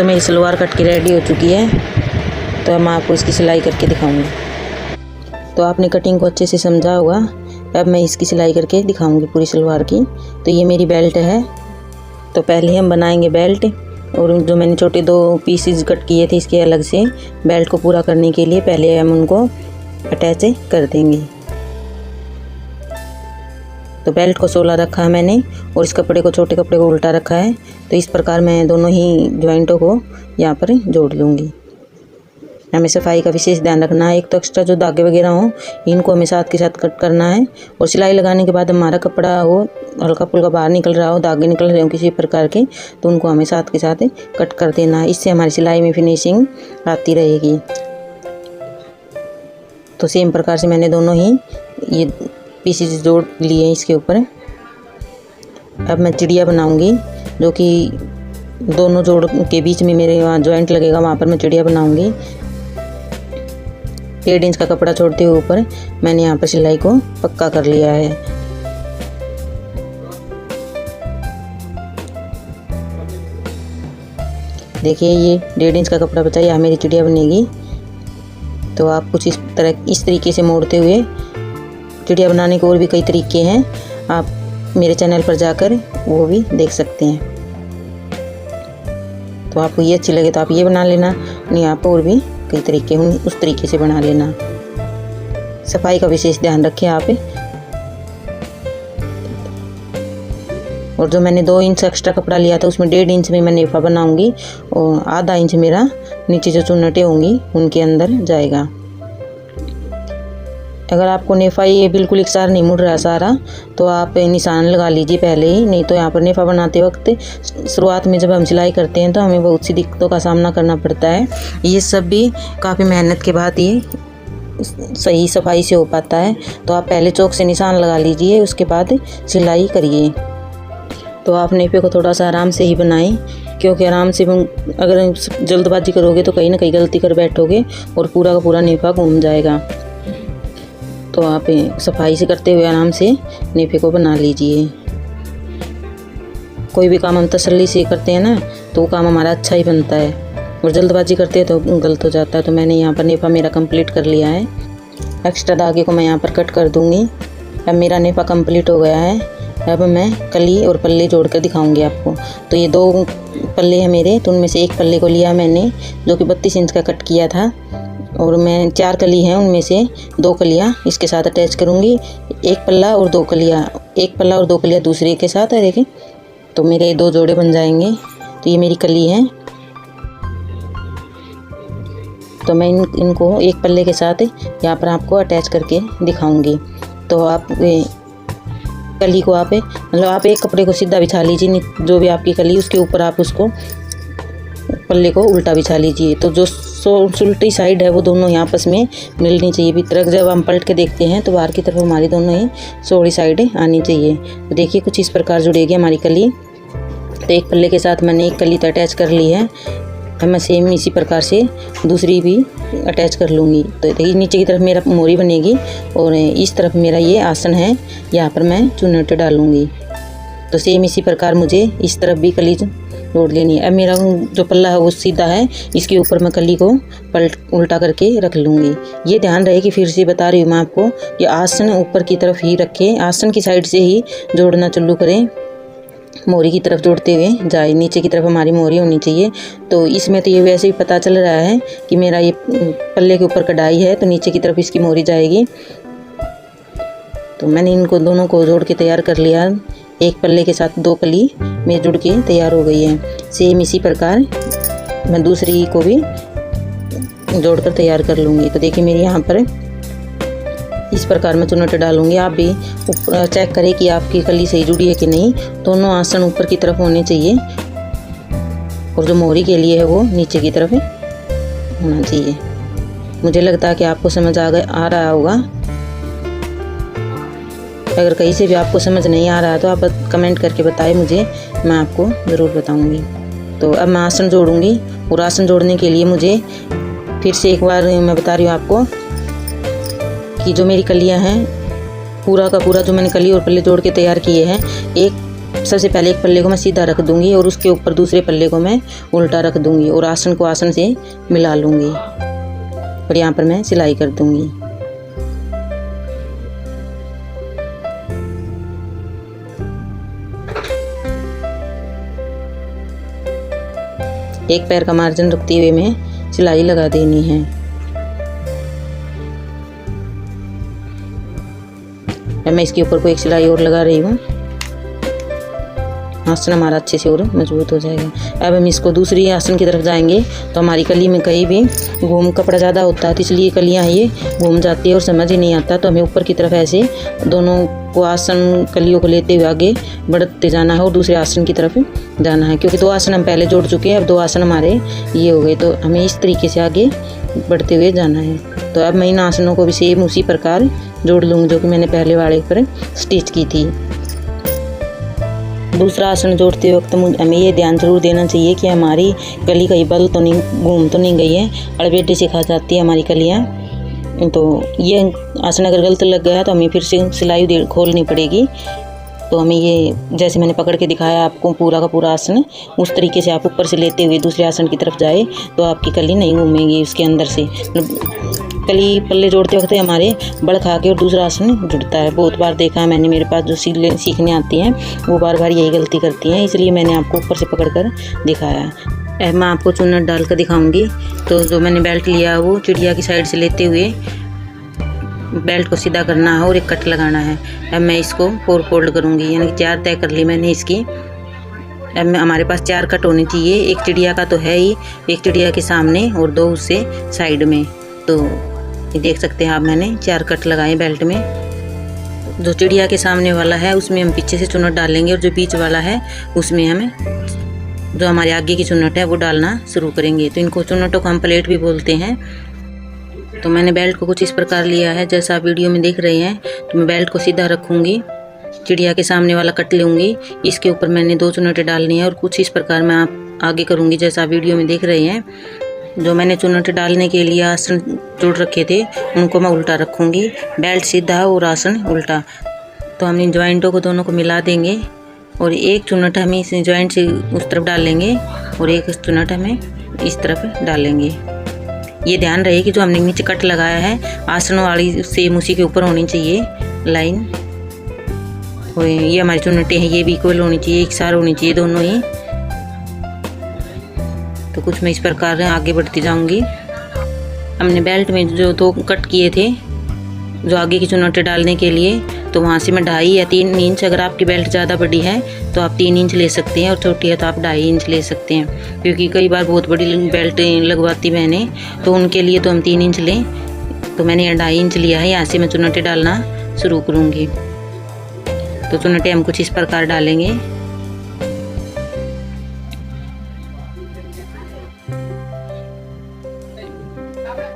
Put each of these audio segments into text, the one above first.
तो मेरी सलवार कट के रेडी हो चुकी है, तो मैं आपको इसकी सिलाई करके दिखाऊंगी। तो आपने कटिंग को अच्छे से समझा होगा। अब मैं इसकी सिलाई करके दिखाऊंगी पूरी सलवार की। तो ये मेरी बेल्ट है। तो पहले हम बनाएंगे बेल्ट, और जो मैंने छोटे 2 पीसेस कट किए थे इसके अलग से, बेल्ट को पूरा करने के लिए पहले हम उनको अटैच कर देंगे। तो बेल्ट को 16 रखा है मैंने, और इस कपड़े को, छोटे कपड़े को उल्टा रखा है। तो इस प्रकार मैं दोनों ही जॉइंटों को यहाँ पर जोड़ लूँगी। हमें सफाई का विशेष ध्यान रखना है। एक तो एक्स्ट्रा जो धागे वगैरह हों इनको हमें साथ के साथ कट करना है, और सिलाई लगाने के बाद हमारा कपड़ा हो हल्का फुल्का बाहर निकल रहा हो, धागे निकल रहे हो किसी प्रकार के, तो उनको हमें साथ के साथ कट कर देना है। इससे हमारी सिलाई में फिनिशिंग आती रहेगी। तो सेम प्रकार से मैंने दोनों ही ये पीसेस जोड़ लिए हैं इसके ऊपर। अब मैं चिड़िया बनाऊंगी, जो कि दोनों जोड़ के बीच में मेरे वहाँ जॉइंट लगेगा, वहाँ पर मैं चिड़िया बनाऊंगी। 1.5 इंच का कपड़ा छोड़ते हुए ऊपर मैंने यहाँ पर सिलाई को पक्का कर लिया है। देखिए ये 1.5 इंच का कपड़ा बचा, यहाँ मेरी चिड़िया बनेगी। तो आप कुछ इस तरीके से मोड़ते हुए, चिड़िया बनाने के और भी कई तरीके हैं, आप मेरे चैनल पर जाकर वो भी देख सकते हैं। तो आपको ये अच्छी लगे तो आप ये बना लेना, नहीं आप और भी कई तरीके हैं उस तरीके से बना लेना। सफाई का विशेष ध्यान रखें आप। और जो मैंने 2 इंच एक्स्ट्रा कपड़ा लिया था उसमें 1.5 इंच में मैं नेफा बनाऊंगी, और आधा इंच मेरा नीचे जो चुन्नटें होंगी उनके अंदर जाएगा। अगर आपको नेफा ये बिल्कुल एक सार नहीं मुड़ रहा सारा, तो आप निशान लगा लीजिए पहले ही। नहीं तो यहाँ पर नेफा बनाते वक्त शुरुआत में जब हम सिलाई करते हैं तो हमें बहुत सी दिक्कतों का सामना करना पड़ता है। ये सब भी काफ़ी मेहनत के बाद ये सही सफाई से हो पाता है। तो आप पहले चौक से निशान लगा लीजिए, उसके बाद सिलाई करिए। तो आप नेफे को थोड़ा सा आराम से ही बनाएं, क्योंकि आराम से अगर जल्दबाजी करोगे तो कहीं ना कहीं गलती कर बैठोगे और पूरा का पूरा नेफा घूम जाएगा। तो आप सफाई से करते हुए आराम से नेफे को बना लीजिए। कोई भी काम हम तसल्ली से करते हैं ना, तो वो काम हमारा अच्छा ही बनता है, और जल्दबाजी करते हैं तो गलत हो जाता है। तो मैंने यहाँ पर नेफा मेरा कंप्लीट कर लिया है। एक्स्ट्रा धागे को मैं यहाँ पर कट कर दूँगी। अब मेरा नेफा कंप्लीट हो गया है। अब मैं कली और पल्ले जोड़ कर दिखाऊँगी आपको। तो ये 2 पल्ले हैं मेरे, तो उनमें से एक पल्ले को लिया मैंने, जो कि 32 इंच का कट किया था, और मैं 4 कली हैं, उनमें से 2 कलियाँ इसके साथ अटैच करूँगी। एक पल्ला और 2 कलियाँ दूसरे के साथ, और देखें तो मेरे 2 जोड़े बन जाएंगे। तो ये मेरी कली है। तो मैं इनको एक पल्ले के साथ यहाँ पर आपको अटैच करके दिखाऊंगी। तो आप कली को आप एक कपड़े को सीधा बिछा लीजिए, जो भी आपकी कली उसके ऊपर आप उसको पल्ले को उल्टा बिछा लीजिए। तो जो उल्टी साइड है वो दोनों यहाँ आपस में मिलनी चाहिए। भीतर जब हम पलट के देखते हैं तो बाहर की तरफ हमारी दोनों ही सोड़ी साइड आनी चाहिए। तो देखिए कुछ इस प्रकार जुड़ेगी हमारी कली। तो एक पल्ले के साथ मैंने एक कली तो अटैच कर ली है। अब मैं सेम इसी प्रकार से दूसरी भी अटैच कर लूँगी। तो देखिए नीचे की तरफ मेरा मोरी बनेगी, और इस तरफ मेरा ये आसन है, यहाँ पर मैं चुन्नट डालूँगी। तो सेम इसी प्रकार मुझे इस तरफ भी कली जोड़ लेनी है। अब मेरा जो पल्ला है वो सीधा है, इसके ऊपर मैं कली को उल्टा करके रख लूँगी। ये ध्यान रहे कि फिर से बता रही हूँ मैं आपको, कि आसन ऊपर की तरफ ही रखें, आसन की साइड से ही जोड़ना चालू करें, मोरी की तरफ जोड़ते हुए जाए। नीचे की तरफ हमारी मोरी होनी चाहिए। तो इसमें तो ये वैसे ही पता चल रहा है कि मेरा ये पल्ले के ऊपर कढ़ाई है, तो नीचे की तरफ इसकी मोरी जाएगी। तो मैंने इनको दोनों को जोड़ के तैयार कर लिया। एक पल्ले के साथ 2 कली में जुड़ के तैयार हो गई है। सेम इसी प्रकार मैं दूसरी को भी जोड़कर तैयार कर लूँगी। तो देखिए मेरी यहाँ पर इस प्रकार मैं चुन्नट डालूँगी। आप भी ऊपर चेक करें कि आपकी कली सही जुड़ी है कि नहीं। दोनों आसन ऊपर की तरफ होने चाहिए, और जो मोरी के लिए है वो नीचे की तरफ होना चाहिए। मुझे लगता है कि आपको समझ आ रहा होगा। अगर कहीं से भी आपको समझ नहीं आ रहा तो आप कमेंट करके बताएं मुझे, मैं आपको ज़रूर बताऊंगी। तो अब मैं आसन जोड़ूंगी, और आसन जोड़ने के लिए मुझे फिर से एक बार मैं बता रही हूँ आपको कि जो मेरी कलियाँ हैं, पूरा का पूरा जो मैंने कली और पल्ले जोड़ के तैयार किए हैं, एक सबसे पहले एक पल्ले को मैं सीधा रख दूंगी और उसके ऊपर दूसरे पल्ले को मैं उल्टा रख दूंगी और आसन को आसन से मिला लूँगी और यहाँ पर मैं सिलाई कर दूंगी। एक पैर का मार्जिन रखते हुए मैं सिलाई लगा देनी है। अब मैं इसके ऊपर को एक सिलाई और लगा रही हूँ। आसन हमारा अच्छे से और मजबूत हो जाएगा। अब हम इसको दूसरी आसन की तरफ जाएंगे तो हमारी कली में कहीं भी घूम कपड़ा ज़्यादा होता है तो इसलिए कलियाँ ये घूम जाती है और समझ ही नहीं आता। तो हमें ऊपर की तरफ ऐसे दोनों को आसन कलियों को लेते हुए आगे बढ़ते जाना है और दूसरे आसन की तरफ जाना है, क्योंकि 2 आसन हम पहले जोड़ चुके हैं। अब 2 आसन हमारे ये हो गए, तो हमें इस तरीके से आगे बढ़ते हुए जाना है। तो अब मैं इन आसनों को भी सेम उसी प्रकार जोड़ लूँगी जो कि मैंने पहले वाले पर स्टिच की थी। दूसरा आसन जोड़ते वक्त हमें ये ध्यान जरूर देना चाहिए कि हमारी कली कहीं बल तो नहीं घूम तो नहीं गई है, अड़बेटे से खा जाती है हमारी कलियाँ। तो ये आसन अगर गलत लग गया तो हमें फिर से सिलाई खोलनी पड़ेगी। तो हमें ये जैसे मैंने पकड़ के दिखाया आपको पूरा का पूरा आसन, उस तरीके से आप ऊपर से लेते हुए दूसरे आसन की तरफ जाए तो आपकी कली नहीं घूमेगी उसके अंदर से। कली पल्ले जोड़ते वक्त हमारे बड़ खा के और दूसरा आसन जुड़ता है। बहुत बार देखा है मैंने, मेरे पास जो सीखने आती हैं वो बार बार यही गलती करती हैं, इसलिए मैंने आपको ऊपर से पकड़ कर दिखाया। मैं आपको चुन्नट डाल कर दिखाऊंगी। तो जो मैंने बेल्ट लिया वो चिड़िया की साइड से लेते हुए बेल्ट को सीधा करना है और एक कट लगाना है। अब मैं इसको 4 फोल्ड करूँगी, यानी कि 4 तय कर ली मैंने इसकी। अब हमारे पास 4 कट होने चाहिए। एक चिड़िया का तो है ही, एक चिड़िया के सामने और 2 उससे साइड में। तो ये देख सकते हैं आप, मैंने 4 कट लगाए बेल्ट में। जो चिड़िया के सामने वाला है उसमें हम पीछे से चुन्नट डालेंगे और जो बीच वाला है उसमें हमें जो हमारे आगे की चुन्नट है वो डालना शुरू करेंगे। तो इनको चुन्नटों को हम प्लेट भी बोलते हैं। तो मैंने बेल्ट को कुछ इस प्रकार लिया है जैसा आप वीडियो में देख रहे हैं। तो मैं बेल्ट को सीधा रखूँगी, चिड़िया के सामने वाला कट लूँगी, इसके ऊपर मैंने 2 चुन्नटें डालनी है और कुछ इस प्रकार मैं आप आगे करूँगी जैसा आप वीडियो में देख रहे हैं। जो मैंने चुन्नट डालने के लिए आसन जोड़ रखे थे उनको मैं उल्टा रखूँगी, बेल्ट सीधा और आसन उल्टा। तो हम इन जॉइंटों को दोनों को मिला देंगे और एक चुन्नट हमें इस जॉइंट से उस तरफ डाल लेंगे और एक चुन्नट हमें इस तरफ डालेंगे। ये ध्यान रहे कि जो हमने नीचे कट लगाया है आसनों वाली सेम उसी के ऊपर होनी चाहिए लाइन। और ये हमारी चुन्नटें हैं, ये भी इक्वल होनी चाहिए, एक सार होनी चाहिए दोनों ही। तो कुछ मैं इस प्रकार आगे बढ़ती जाऊंगी। हमने बेल्ट में जो 2 कट किए थे जो आगे की चुन्नटें डालने के लिए, तो वहाँ से मैं 2.5 या 3 इंच, अगर आपकी बेल्ट ज़्यादा बड़ी है तो आप 3 इंच ले सकते हैं और छोटी है तो आप 2.5 इंच ले सकते हैं। क्योंकि कई बार बहुत बड़ी बेल्ट लगवाती मैंने, तो उनके लिए तो हम 3 इंच लें। तो मैंने 2.5 इंच लिया है। यहाँ से मैं चुन्नटें डालना शुरू करूँगी। तो चुन्नटें हम कुछ इस प्रकार डालेंगे।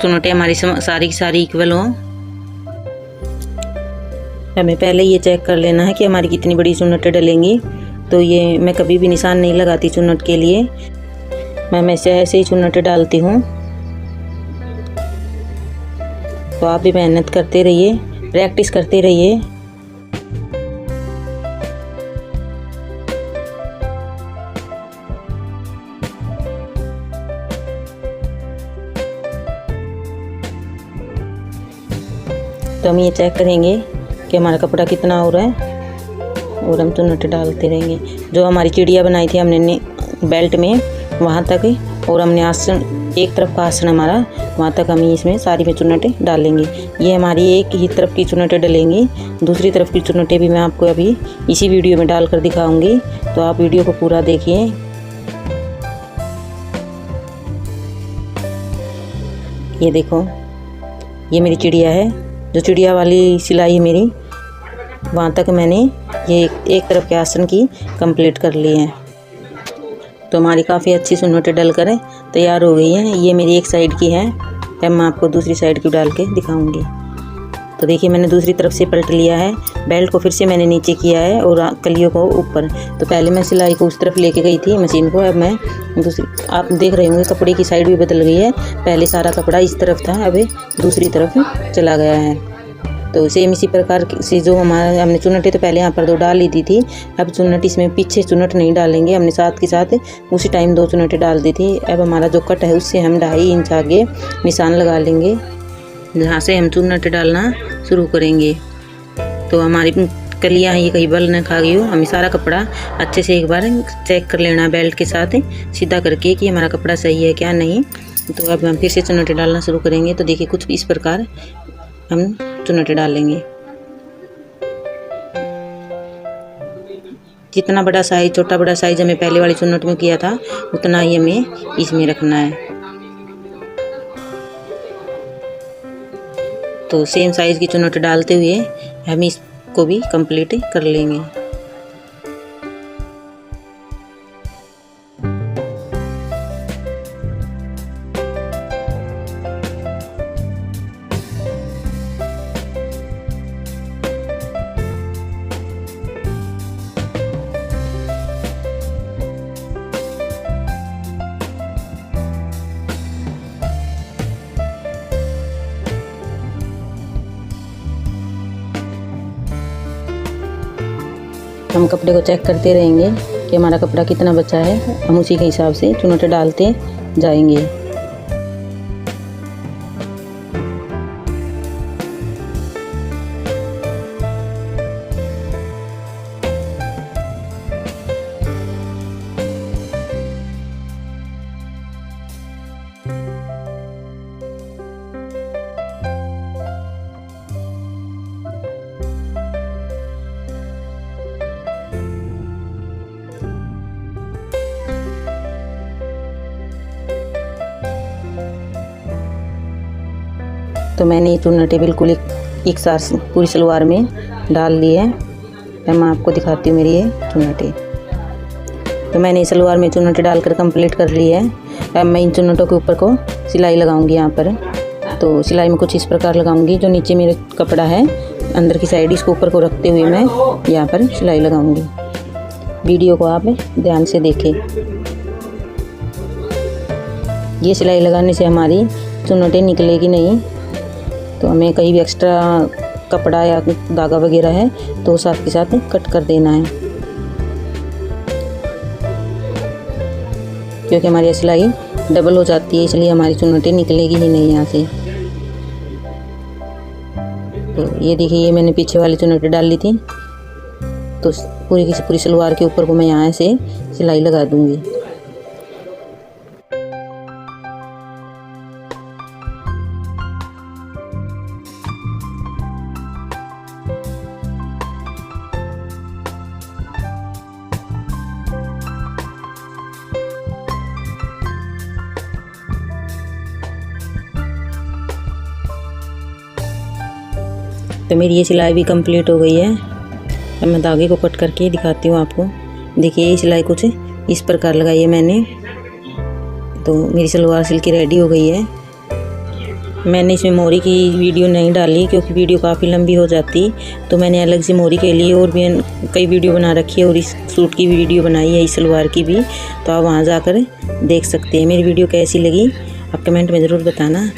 चुन्नटें हमारी सारी की सारी इक्वल हों। हमें पहले ये चेक कर लेना है कि हमारी कितनी बड़ी चुन्नटें डलेंगी। तो ये मैं कभी भी निशान नहीं लगाती चुन्नट के लिए, मैं ऐसे ही चुन्नटें डालती हूँ। तो आप भी मेहनत करते रहिए, प्रैक्टिस करते रहिए। तो हम ये चेक करेंगे कि हमारा कपड़ा कितना हो रहा है और हम चुन्नटें डालते रहेंगे। जो हमारी चिड़िया बनाई थी हमने बेल्ट में वहाँ तक, और हमने आसन एक तरफ का आसन हमारा वहाँ तक हम इसमें सारी में चुन्नटें डालेंगे। ये हमारी एक ही तरफ की चुन्नटें डलेंगी, दूसरी तरफ की चुन्नटें भी मैं आपको अभी इसी वीडियो में डालकर दिखाऊंगी। तो आप वीडियो को पूरा देखिए। ये देखो, ये मेरी चिड़िया है। जो चिड़िया वाली सिलाई मेरी वहाँ तक मैंने ये एक तरफ के आसन की कंप्लीट कर ली है। तो हमारी काफ़ी अच्छी चुन्नटें डलकर तैयार हो गई हैं। ये मेरी एक साइड की है, अब मैं आपको दूसरी साइड की डाल के दिखाऊंगी। तो देखिए मैंने दूसरी तरफ से पलट लिया है, बेल्ट को फिर से मैंने नीचे किया है और कलियों को ऊपर। तो पहले मैं सिलाई को उस तरफ लेके गई थी मशीन को, अब मैं दूसरी, आप देख रहे होंगे कपड़े की साइड भी बदल गई है। पहले सारा कपड़ा इस तरफ था, अब दूसरी तरफ चला गया है। तो सेम इसी प्रकार से जो हमारा हमने चुन्नटें तो पहले यहाँ पर 2 डाल ली थी। अब चुन्नट इसमें पीछे चुन्नट नहीं डालेंगे, हमने साथ के साथ उसी टाइम 2 चुन्नटें डाल दी थी। अब हमारा जो कट है उससे हम 2.5 इंच आगे निशान लगा लेंगे, जहाँ से हम चुन्नटें डालना शुरू करेंगे। तो हमारी कलियाँ ये कहीं बल न खा गई हो, हमें सारा कपड़ा अच्छे से एक बार चेक कर लेना बेल्ट के साथ सीधा करके कि हमारा कपड़ा सही है क्या नहीं। तो अब हम फिर से चुन्नटें डालना शुरू करेंगे। तो देखिए कुछ इस प्रकार हम चुन्नटें डालेंगे। जितना बड़ा साइज, छोटा बड़ा साइज हमें पहले वाली चुन्नट में किया था उतना ही हमें इसमें रखना है। तो सेम साइज की चुन्नट डालते हुए हम इसको भी कंप्लीट कर लेंगे। हम कपड़े को चेक करते रहेंगे कि हमारा कपड़ा कितना बचा है, हम उसी के हिसाब से चुन्नटें डालते जाएंगे। तो मैंने ये चुन्नटें बिल्कुल एक साथ पूरी सलवार में डाल ली है। अब मैं आपको दिखाती हूँ मेरी ये चुन्नटें। तो मैंने सलवार में चुन्नटें डालकर कंप्लीट कर ली है। अब मैं इन चुन्नटों के ऊपर को सिलाई लगाऊंगी यहाँ पर। तो सिलाई में कुछ इस प्रकार लगाऊंगी, जो नीचे मेरे कपड़ा है अंदर की साइड इसको ऊपर को रखते हुए मैं यहाँ पर सिलाई लगाऊंगी। वीडियो को आप ध्यान से देखें। ये सिलाई लगाने से हमारी चुन्नटें निकलेगी नहीं। तो हमें कहीं भी एक्स्ट्रा कपड़ा या धागा वगैरह है तो साथ के साथ कट कर देना है, क्योंकि हमारी सिलाई डबल हो जाती है, इसलिए हमारी चुन्नटें निकलेगी ही नहीं यहाँ से। तो ये देखिए, ये मैंने पीछे वाली चुन्नटें डाल ली थी। तो पूरी की पूरी सलवार के ऊपर को मैं यहाँ से सिलाई लगा दूँगी। तो मेरी ये सिलाई भी कंप्लीट हो गई है। अब मैं धागे को कट करके दिखाती हूँ आपको। देखिए ये सिलाई कुछ इस प्रकार लगाई है मैंने। तो मेरी सलवार सिल के रेडी हो गई है। मैंने इसमें मोरी की वीडियो नहीं डाली क्योंकि वीडियो काफ़ी लंबी हो जाती, तो मैंने अलग से मोरी के लिए और भी कई वीडियो बना रखी है, और इस सूट की भी वीडियो बनाई है, इस सलवार की भी। तो आप वहाँ जाकर देख सकते हैं। मेरी वीडियो कैसी लगी आप कमेंट में ज़रूर बताना।